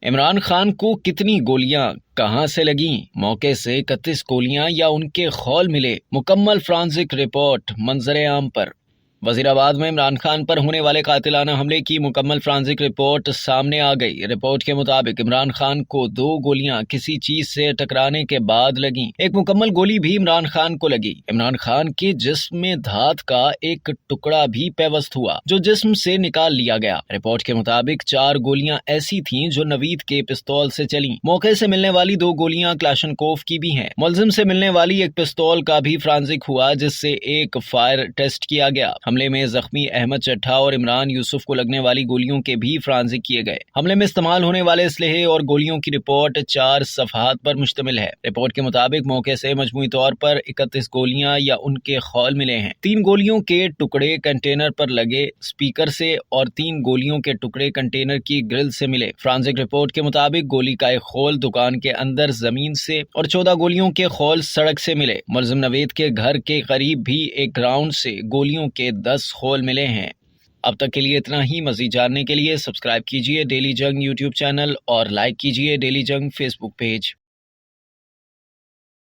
عمران خان کو کتنی گولیاں کہاں سے لگیں؟ موقع سے 31 گولیاں یا ان کے خول ملے؟ مکمل فرانزک رپورٹ منظر عام پر۔ وزیر آباد میں عمران خان پر ہونے والے قاتلانہ حملے کی مکمل فرانزک رپورٹ سامنے آ گئی۔ رپورٹ کے مطابق عمران خان کو 2 گولیاں کسی چیز سے ٹکرانے کے بعد لگیں۔ ایک مکمل گولی بھی عمران خان کو لگی۔ عمران خان کے جسم میں دھات کا ایک ٹکڑا بھی پیوست ہوا جو جسم سے نکال لیا گیا۔ رپورٹ کے مطابق 4 گولیاں ایسی تھیں جو نوید کے پستول سے چلیں۔ موقع سے ملنے والی 2 گولیاں کلاشنکوف کی بھی ہیں۔ ملزم سے ملنے والی ایک پستول کا بھی فرانزک ہوا جس سے ایک فائر ٹیسٹ کیا گیا۔ حملے میں زخمی احمد چٹھا اور عمران یوسف کو لگنے والی گولیوں کے بھی فرانزک کیے گئے۔ حملے میں استعمال ہونے والے اسلحے اور گولیوں کی رپورٹ 4 صفحات پر مشتمل ہے۔ رپورٹ کے مطابق موقع سے مجموعی طور پر 31 گولیاں یا ان کے خول ملے ہیں۔ 3 گولیوں کے ٹکڑے کنٹینر پر لگے اسپیکر سے اور 3 گولیوں کے ٹکڑے کنٹینر کی گرل سے ملے۔ فرانزک رپورٹ کے مطابق گولی کا ایک خول دکان کے اندر زمین سے اور 14 گولیوں کے خول سڑک سے ملے۔ ملزم نوید کے گھر کے قریب بھی ایک گراؤنڈ سے گولیوں کے 10 خول ملے ہیں۔ اب تک کے لیے اتنا ہی۔ مزید جاننے کے لیے سبسکرائب کیجیے ڈیلی جنگ یوٹیوب چینل اور لائک کیجیے ڈیلی جنگ فیس بک پیج۔